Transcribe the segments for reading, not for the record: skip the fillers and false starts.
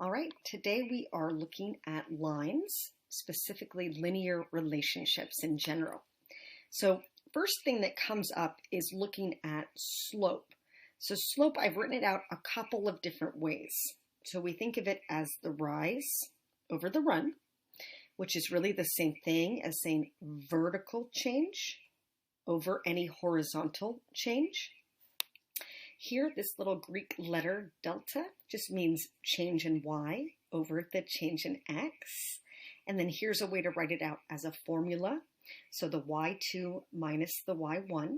All right, today we are looking at lines, specifically linear relationships in general. So first thing that comes up is looking at slope. So slope, I've written it out a couple of different ways. So we think of it as the rise over the run, which is really the same thing as saying vertical change over any horizontal change. Here, this little Greek letter delta just means change in y over the change in x. And then here's a way to write it out as a formula. So the y2 minus the y1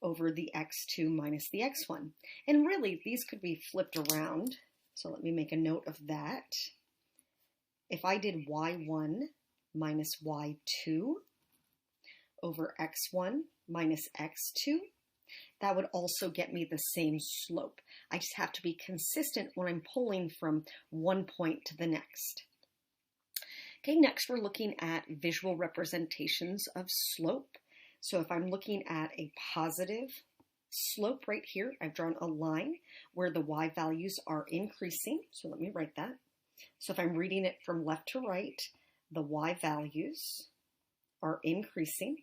over the x2 minus the x1. And really, these could be flipped around. So let me make a note of that. If I did y1 minus y2 over x1 minus x2, that would also get me the same slope. I just have to be consistent when I'm pulling from one point to the next. Okay, next we're looking at visual representations of slope. So if I'm looking at a positive slope right here, I've drawn a line where the y values are increasing. So let me write that. So if I'm reading it from left to right, the y values are increasing.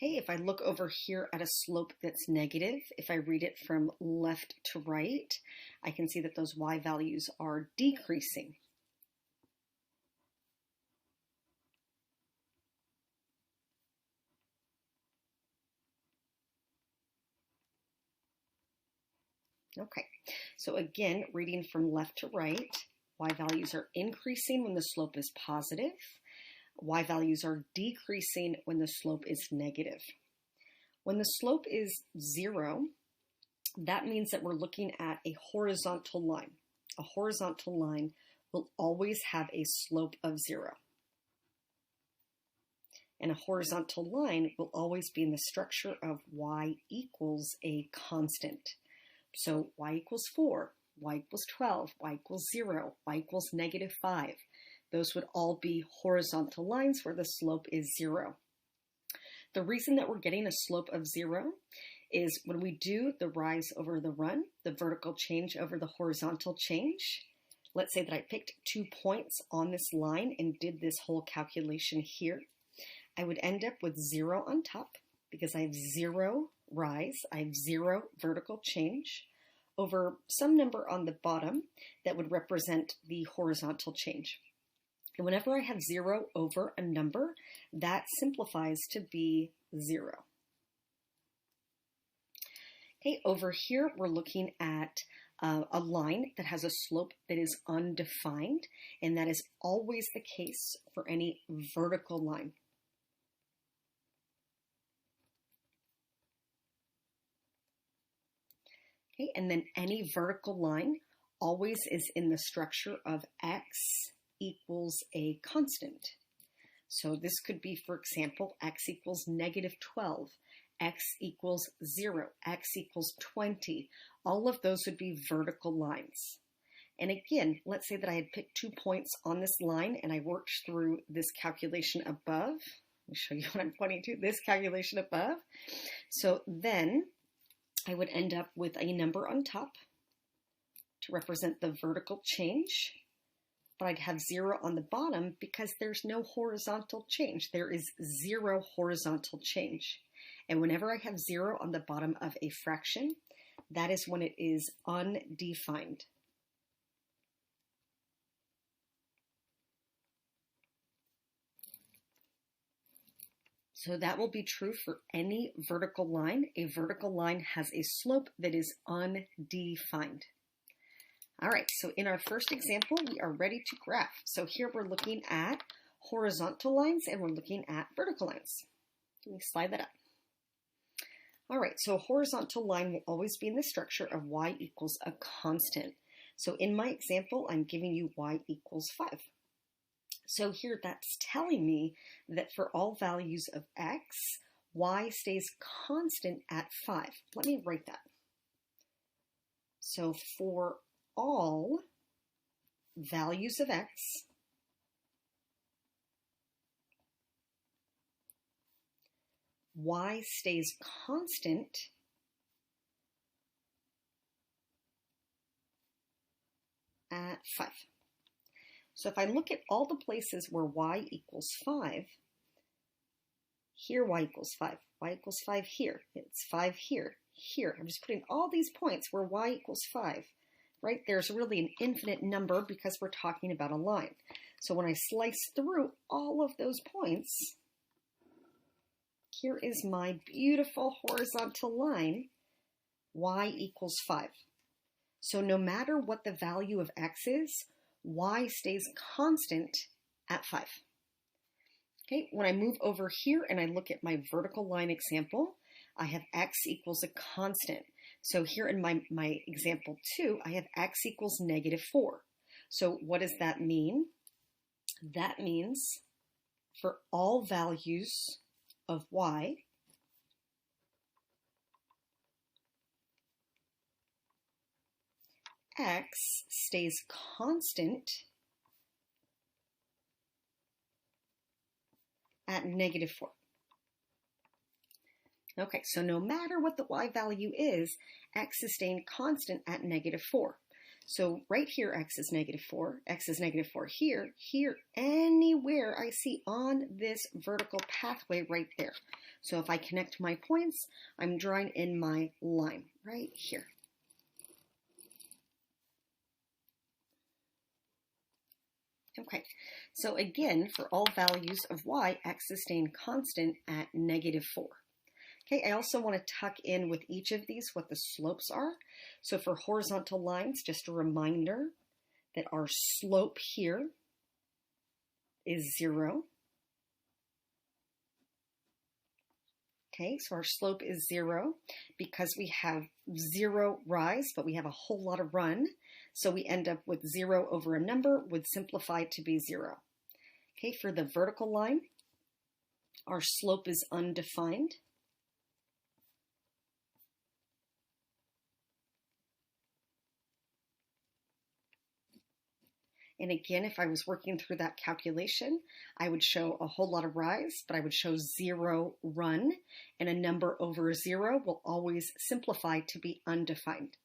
Okay, if I look over here at a slope that's negative, if I read it from left to right, I can see that those y values are decreasing. Okay, so again, reading from left to right, y values are increasing when the slope is positive. Y values are decreasing when the slope is negative. When the slope is 0, that means that we're looking at a horizontal line. A horizontal line will always have a slope of 0. And a horizontal line will always be in the structure of y equals a constant. So y equals 4, y equals 12, y equals 0, y equals -5. Those would all be horizontal lines where the slope is 0. The reason that we're getting a slope of 0 is when we do the rise over the run, the vertical change over the horizontal change. Let's say that I picked 2 points on this line and did this whole calculation here. I would end up with 0 on top because I have 0 rise, I have 0 vertical change over some number on the bottom that would represent the horizontal change. And whenever I have 0 over a number, that simplifies to be 0. Okay, over here we're looking at a line that has a slope that is undefined, and that is always the case for any vertical line. Okay, and then any vertical line always is in the structure of x equals a constant. So this could be, for example, x equals -12, x equals 0, x equals 20. All of those would be vertical lines. And again, let's say that I had picked 2 points on this line and I worked through this calculation above. Let me show you what I'm pointing to, this calculation above. So then I would end up with a number on top to represent the vertical change. But I'd have 0 on the bottom because there's no horizontal change. There is 0 horizontal change. And whenever I have 0 on the bottom of a fraction, that is when it is undefined. So that will be true for any vertical line. A vertical line has a slope that is undefined. All right, so in our first example, we are ready to graph. So here we're looking at horizontal lines and we're looking at vertical lines. Let me slide that up. All right, so a horizontal line will always be in the structure of y equals a constant. So in my example, I'm giving you y equals 5. So here that's telling me that for all values of x, y stays constant at 5. Let me write that. So for all values of x, y stays constant at 5. So if I look at all the places where y equals 5, here y equals 5, y equals 5 here, it's 5 here, here. I'm just putting all these points where y equals 5, right? There's really an infinite number because we're talking about a line. So when I slice through all of those points, here is my beautiful horizontal line, y equals 5. So no matter what the value of x is, y stays constant at 5. Okay, when I move over here and I look at my vertical line example, I have x equals a constant. So here in my example 2, I have x equals -4. So what does that mean? That means for all values of y, x stays constant at -4. Okay, so no matter what the y value is, x is staying constant at -4. So right here, x is -4, x is -4 here, here, anywhere I see on this vertical pathway right there. So if I connect my points, I'm drawing in my line right here. Okay, so again, for all values of y, x is staying constant at -4. Okay, I also want to tuck in with each of these what the slopes are. So for horizontal lines, just a reminder that our slope here is 0. Okay, so our slope is 0 because we have 0 rise, but we have a whole lot of run. So we end up with 0 over a number would simplify to be 0. Okay, for the vertical line, our slope is undefined. And again, if I was working through that calculation, I would show a whole lot of rise, but I would show 0 run, and a number over 0 will always simplify to be undefined.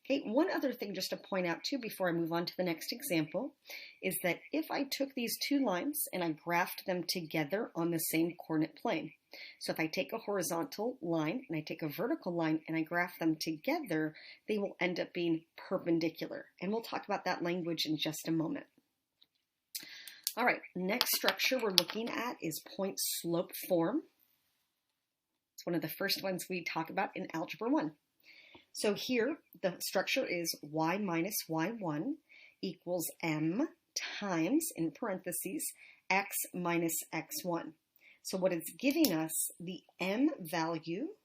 Okay, one other thing just to point out too before I move on to the next example is that if I took these two lines and I graphed them together on the same coordinate plane, so if I take a horizontal line and I take a vertical line and I graph them together, they will end up being perpendicular. And we'll talk about that language in just a moment. All right, next structure we're looking at is point slope form. It's one of the first ones we talk about in Algebra 1. So here, the structure is y minus y1 equals m times, in parentheses, x minus x1. So what it's giving us, the m value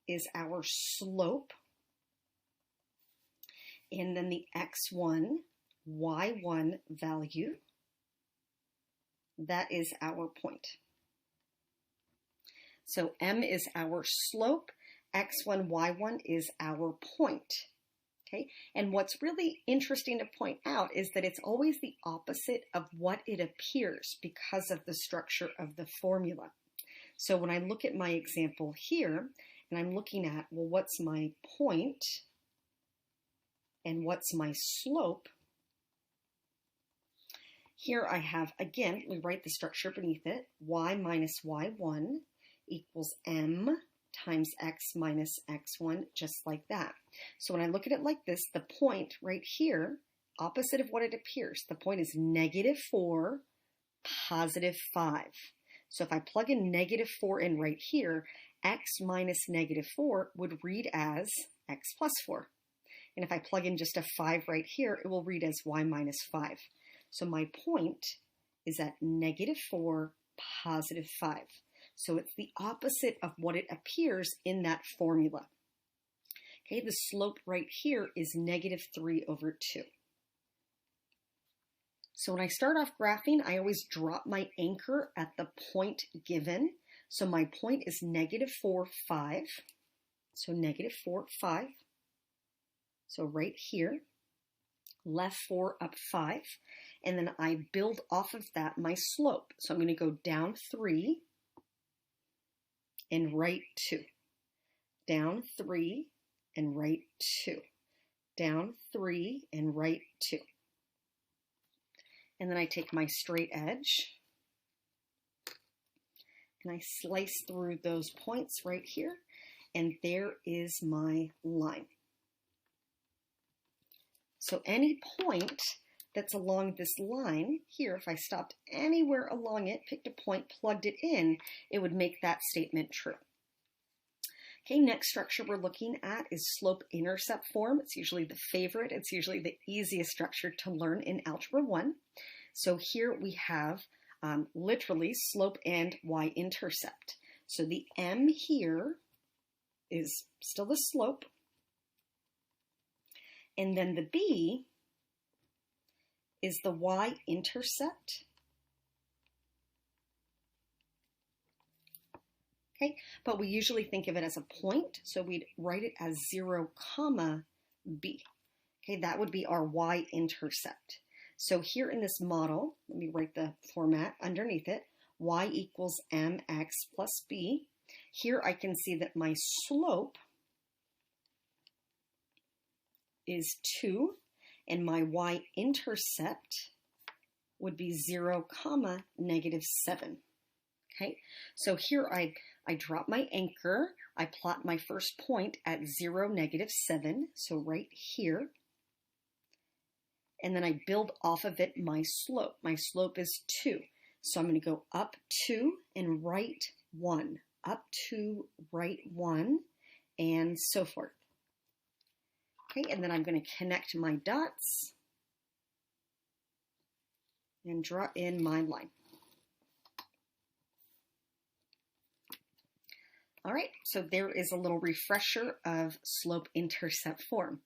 is our slope, and then the x1, y1 value, that is our point. So m is our slope, x1, y1 is our point. Okay, and what's really interesting to point out is that it's always the opposite of what it appears because of the structure of the formula. So when I look at my example here, and I'm looking at, well, what's my point and what's my slope? Here I have, again, we write the structure beneath it, y minus y1 equals m times x minus x1, just like that. So when I look at it like this, the point right here, opposite of what it appears, the point is -4, +5. So if I plug in -4 in right here, x minus -4 would read as x plus 4. And if I plug in just a 5 right here, it will read as y minus 5. So my point is at -4, +5. So it's the opposite of what it appears in that formula. Okay, the slope right here is -3/2. So when I start off graphing, I always drop my anchor at the point given. So my point is -4, 5. So -4, 5. So right here, left 4, up 5. And then I build off of that my slope. So I'm going to go down 3 and right 2. Down 3 and right 2. down 3, and right 2. And then I take my straight edge and I slice through those points right here, and there is my line. So any point that's along this line here, if I stopped anywhere along it, picked a point, plugged it in, it would make that statement true. Okay, next structure we're looking at is slope-intercept form. It's usually the favorite. It's usually the easiest structure to learn in Algebra 1. So here we have literally slope and y-intercept. So the M here is still the slope, and then the B is the y-intercept. Okay, but we usually think of it as a point, so we'd write it as 0, comma B. Okay, that would be our y-intercept. So here in this model, let me write the format underneath it, y equals mx plus b. Here I can see that my slope is 2, and my y-intercept would be 0, comma negative 7. Okay, so here I drop my anchor, I plot my first point at 0, negative 7, so right here, and then I build off of it my slope. My slope is 2, so I'm going to go up 2 and right 1, up 2, right 1, and so forth. Okay, and then I'm going to connect my dots and draw in my line. All right, so there is a little refresher of slope-intercept form.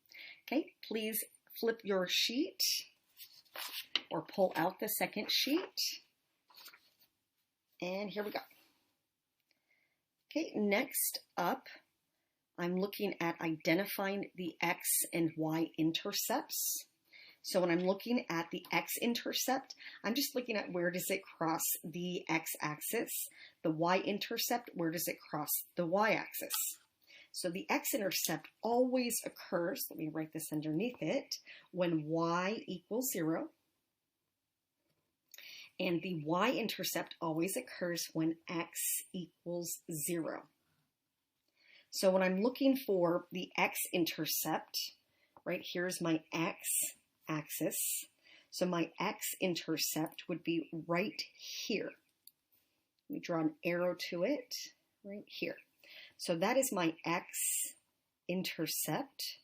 Okay, please flip your sheet or pull out the second sheet. And here we go. Okay, next up, I'm looking at identifying the x and y intercepts. So when I'm looking at the x-intercept, I'm just looking at where does it cross the x-axis. The y-intercept, where does it cross the y-axis. So the x-intercept always occurs, let me write this underneath it, when y equals 0. And the y-intercept always occurs when x equals 0. So when I'm looking for the x-intercept, right, here's my x-axis. So my x-intercept would be right here. Let me draw an arrow to it right here. So that is my x-intercept.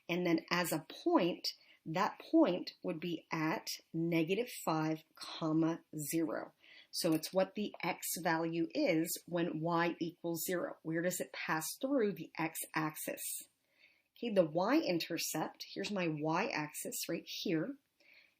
And then as a point, that point would be at negative 5, comma 0. So it's what the x value is when y equals 0. Where does it pass through the x-axis? Okay, the y-intercept, here's my y-axis right here.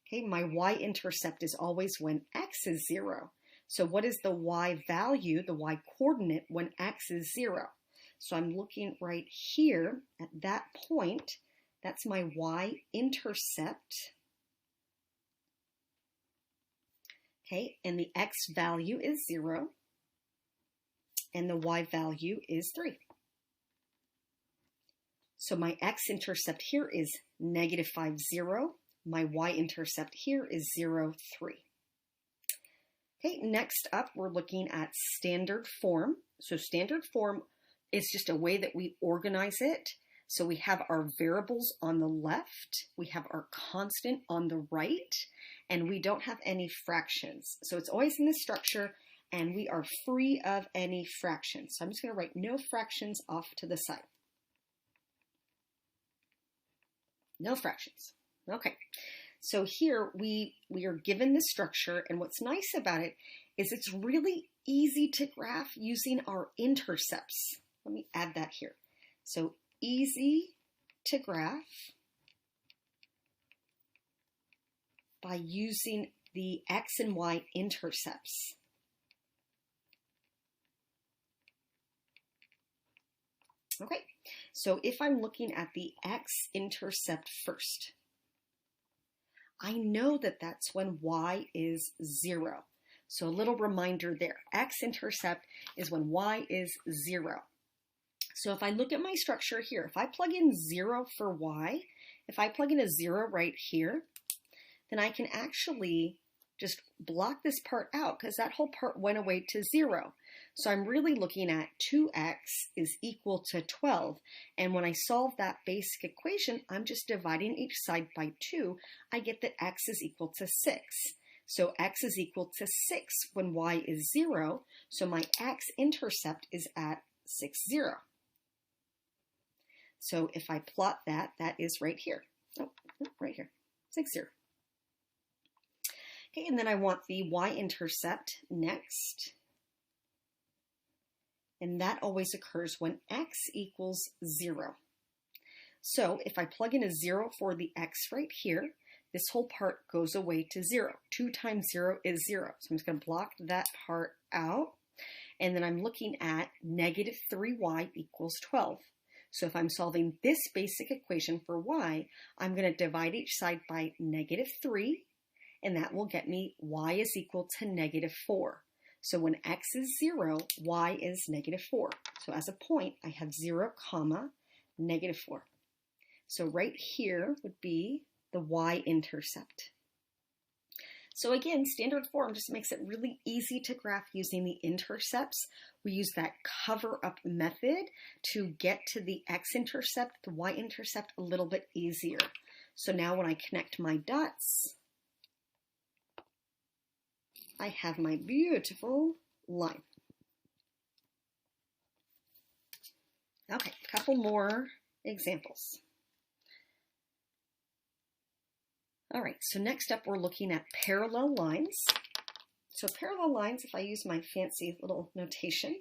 Okay, my y-intercept is always when x is 0. So what is the y value, the y coordinate, when x is 0? So I'm looking right here at that point. That's my y-intercept. Okay, and the x value is 0, and the y value is 3. So my x-intercept here is negative 5, 0. My y-intercept here is 0, 3. Okay, next up, we're looking at standard form. So standard form is just a way that we organize it. So we have our variables on the left, we have our constant on the right, and we don't have any fractions. So it's always in this structure, and we are free of any fractions. So I'm just going to write no fractions off to the side. No fractions. Okay. So here we are given this structure, and what's nice about it is it's really easy to graph using our intercepts. Let me add that here. So easy to graph by using the x and y intercepts. Okay, so if I'm looking at the x-intercept first, I know that that's when y is 0. So a little reminder there, x-intercept is when y is 0. So if I look at my structure here, if I plug in 0 for y, if I plug in a 0 right here, then I can actually just block this part out because that whole part went away to 0. So I'm really looking at 2x is equal to 12. And when I solve that basic equation, I'm just dividing each side by 2. I get that x is equal to 6. So x is equal to 6 when y is 0. So my x-intercept is at 6, 0. So if I plot that, that is right here. Oh, right here, 6, 0. Okay, and then I want the y-intercept next. And that always occurs when x equals 0. So if I plug in a 0 for the x right here, this whole part goes away to 0. 2 times 0 is 0. So I'm just going to block that part out. And then I'm looking at negative 3y equals 12. So if I'm solving this basic equation for y, I'm going to divide each side by negative 3, and that will get me y is equal to negative 4. So when x is 0, y is negative 4. So as a point, I have 0, comma, negative 4. So right here would be the y-intercept. So again, standard form just makes it really easy to graph using the intercepts. We use that cover-up method to get to the x-intercept, the y-intercept a little bit easier. So now when I connect my dots, I have my beautiful line. Okay, a couple more examples. All right, so next up we're looking at parallel lines. So parallel lines, if I use my fancy little notation,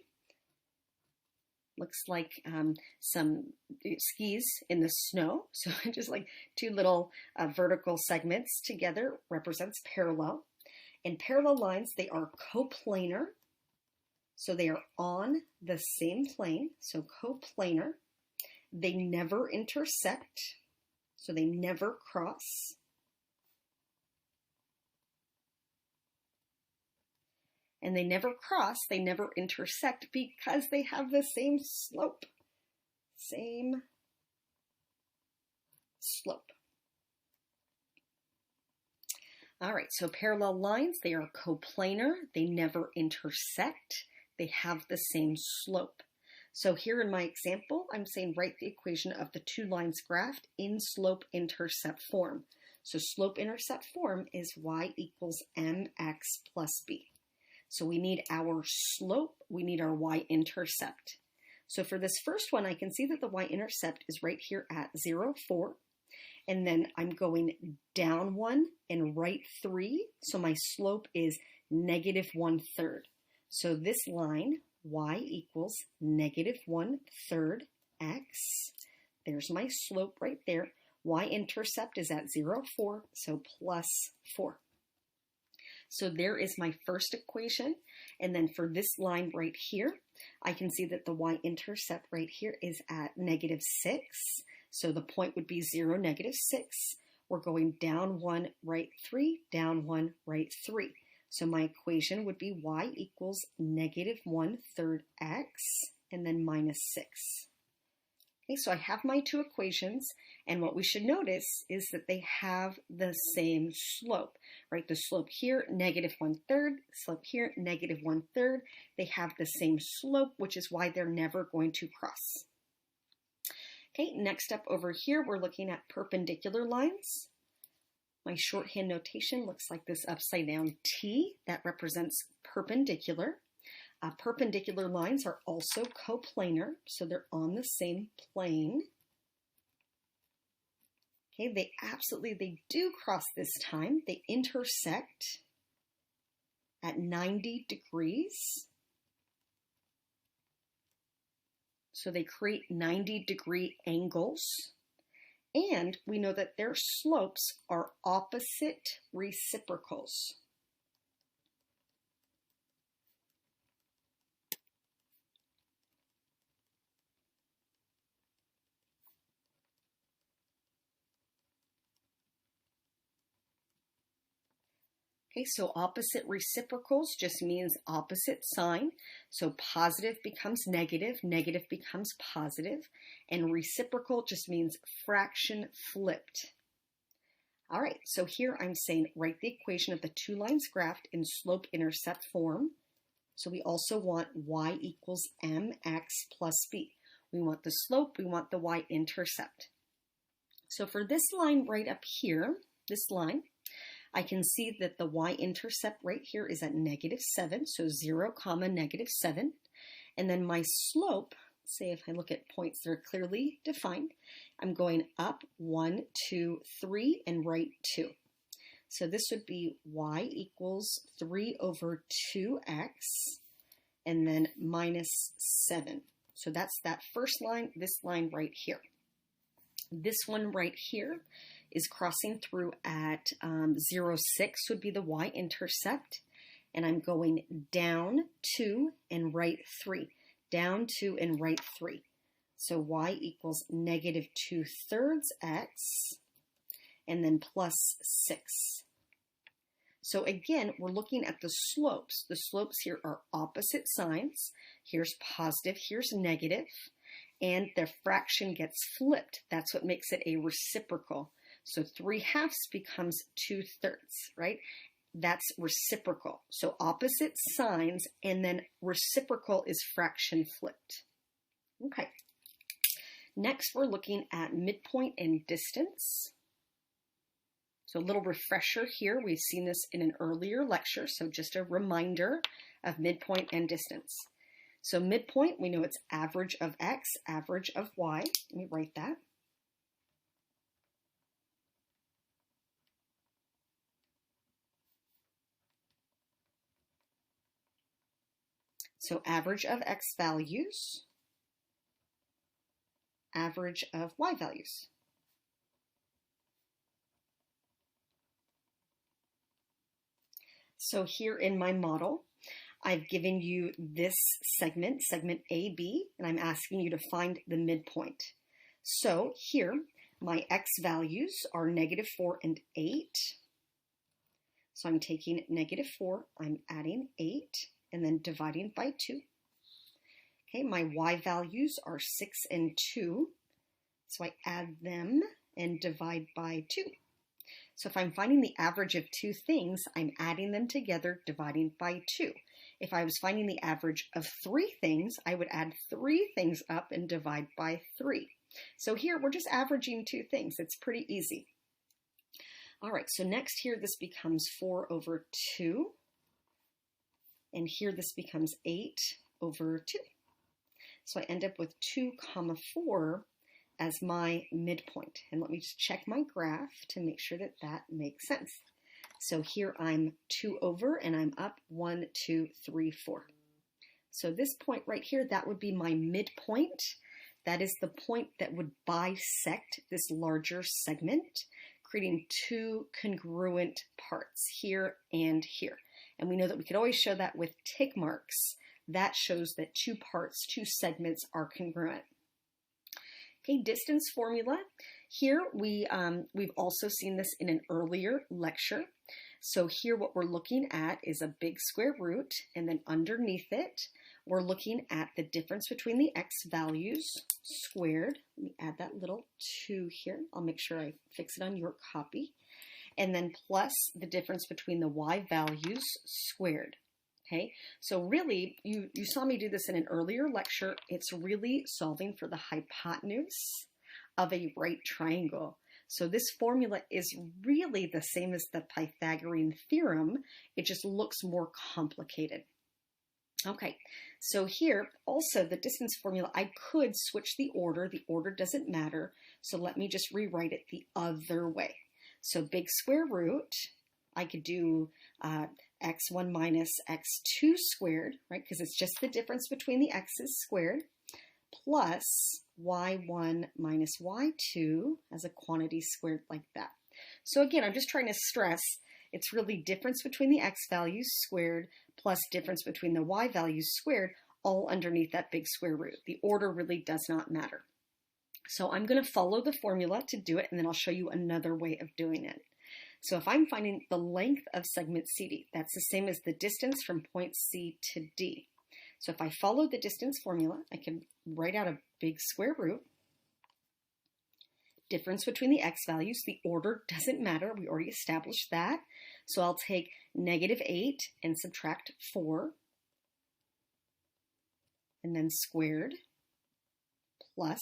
looks like some skis in the snow. So just like two little vertical segments together represents parallel. And parallel lines, they are coplanar. So they are on the same plane, so coplanar. They never intersect, so they never cross. And they never cross, they never intersect because they have the same slope. Same slope. All right, so parallel lines, they are coplanar, they never intersect, they have the same slope. So here in my example, I'm saying write the equation of the two lines graphed in slope-intercept form. So slope-intercept form is y equals mx plus b. So we need our slope, we need our y-intercept. So for this first one, I can see that the y-intercept is right here at 0, 4. And then I'm going down 1 and right 3. So my slope is negative 1/3. So this line, y equals negative 1/3 x. There's my slope right there. Y-intercept is at 0, 4, so plus 4. So there is my first equation. And then for this line right here, I can see that the y-intercept right here is at negative 6. So the point would be 0, negative 6. We're going down 1, right 3, down 1, right 3. So my equation would be y equals negative 1/3 x and then minus 6. Okay, so I have my two equations, and what we should notice is that they have the same slope, right? The slope here, negative 1/3, slope here, negative 1/3. They have the same slope, which is why they're never going to cross. Okay, next up over here, we're looking at perpendicular lines. My shorthand notation looks like this upside down T that represents perpendicular. Perpendicular lines are also coplanar, so they're on the same plane. Okay, they do cross this time. They intersect at 90 degrees. So they create 90-degree angles. And we know that their slopes are opposite reciprocals. Okay, so opposite reciprocals just means opposite sign. So positive becomes negative, negative becomes positive, and reciprocal just means fraction flipped. All right, so here I'm saying write the equation of the two lines graphed in slope-intercept form. So we also want y equals mx plus b. We want the slope, we want the y-intercept. So for this line right up here, this line, I can see that the y-intercept right here is at -7, so 0, -7. And then my slope, say if I look at points that are clearly defined, I'm going up 1, 2, 3, and right 2. So this would be y equals 3 over 2x, and then -7. So that's that first line, this line right here. This one right here is crossing through at 0, 6 would be the y-intercept, and I'm going down 2 and right 3, down 2 and right 3. So y equals -2/3 x, and then plus 6. So again, we're looking at the slopes. The slopes here are opposite signs. Here's positive, here's negative, and the fraction gets flipped. That's what makes it a reciprocal. So 3/2 becomes 2/3, right? That's reciprocal. So opposite signs, and then reciprocal is fraction flipped. Okay. Next, we're looking at midpoint and distance. So a little refresher here. We've seen this in an earlier lecture, so just a reminder of midpoint and distance. So midpoint, we know it's average of x, average of y. Let me write that. So average of x values, average of y values. So here in my model, I've given you this segment, segment AB, and I'm asking you to find the midpoint. So here, my x values are -4 and 8. So I'm taking -4, I'm adding 8, and then dividing by 2. Okay, my y values are 6 and 2, so I add them and divide by 2. So if I'm finding the average of two things, I'm adding them together, dividing by 2. If I was finding the average of 3 things, I would add 3 things up and divide by 3. So here we're just averaging 2 things. It's pretty easy. All right, so next here this becomes 4 over 2. And here this becomes 8 over 2. So I end up with 2, 4 as my midpoint. And let me just check my graph to make sure that that makes sense. So here I'm 2 over and I'm up 1, 2, 3, 4. So this point right here, that would be my midpoint. That is the point that would bisect this larger segment, creating 2 congruent parts here and here. And we know that we could always show that with tick marks. That shows that 2 parts, 2 segments are congruent. Okay, distance formula. Here we've also seen this in an earlier lecture. So here what we're looking at is a big square root, and then underneath it, we're looking at the difference between the x values squared. Let me add that little 2 here. I'll make sure I fix it on your copy. And then plus the difference between the y values squared. Okay, so really, you saw me do this in an earlier lecture. It's really solving for the hypotenuse of a right triangle. So this formula is really the same as the Pythagorean theorem. It just looks more complicated. Okay, so here also the distance formula, I could switch the order. The order doesn't matter. So let me just rewrite it the other way. So big square root, I could do x1 minus x2 squared, right? Because it's just the difference between the x's squared, plus y1 minus y2 as a quantity squared like that. So again, I'm just trying to stress it's really difference between the x values squared plus difference between the y values squared, all underneath that big square root. The order really does not matter. So I'm going to follow the formula to do it, and then I'll show you another way of doing it. So if I'm finding the length of segment CD, that's the same as the distance from point C to D. So if I follow the distance formula, I can write out a big square root. Difference between the x values, the order doesn't matter. We already established that. So I'll take -8 and subtract 4, and then squared, plus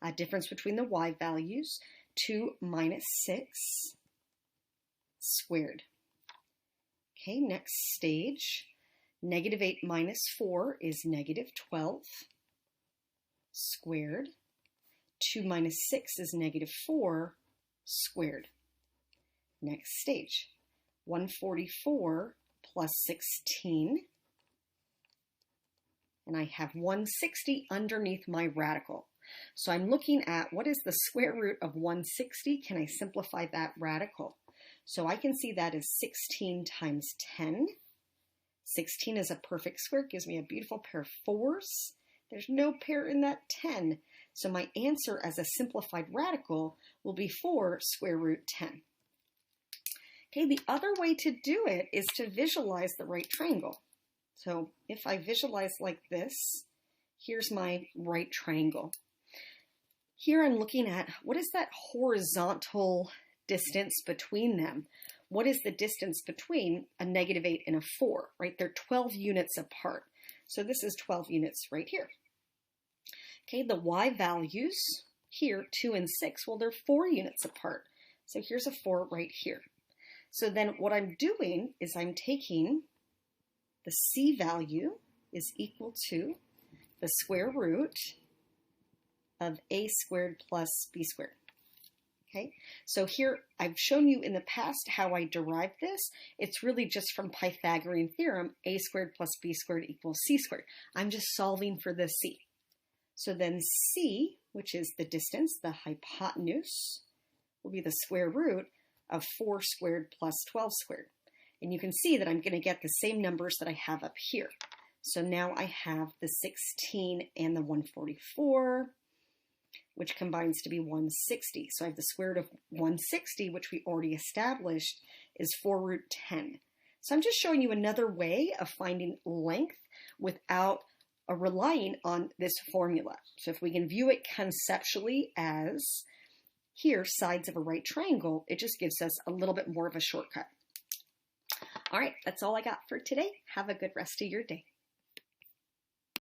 a difference between the y values, 2 minus 6 squared. Okay, next stage, -8 minus 4 is -12 squared. 2 minus 6 is -4 squared. Next stage, 144 plus 16, and I have 160 underneath my radical. So I'm looking at what is the square root of 160? Can I simplify that radical? So I can see that as 16 times 10. 16 is a perfect square, gives me a beautiful pair of 4s. There's no pair in that 10. So my answer as a simplified radical will be 4 square root 10. Okay, the other way to do it is to visualize the right triangle. So if I visualize like this, here's my right triangle. Here I'm looking at what is that horizontal distance between them? What is the distance between a -8 and a 4, right? They're 12 units apart. So this is 12 units right here. Okay, the y values here, 2 and 6, well, they're 4 units apart. So here's a 4 right here. So then what I'm doing is I'm taking the c value is equal to the square root of a squared plus b squared. Okay, so here I've shown you in the past how I derived this. It's really just from Pythagorean theorem, a squared plus b squared equals c squared. I'm just solving for the c. So then c, which is the distance, the hypotenuse, will be the square root of 4 squared plus 12 squared. And you can see that I'm going to get the same numbers that I have up here. So now I have the 16 and the 144, which combines to be 160. So I have the square root of 160, which we already established is 4 root 10. So I'm just showing you another way of finding length without relying on this formula. So if we can view it conceptually as here, sides of a right triangle, it just gives us a little bit more of a shortcut. All right, that's all I got for today. Have a good rest of your day.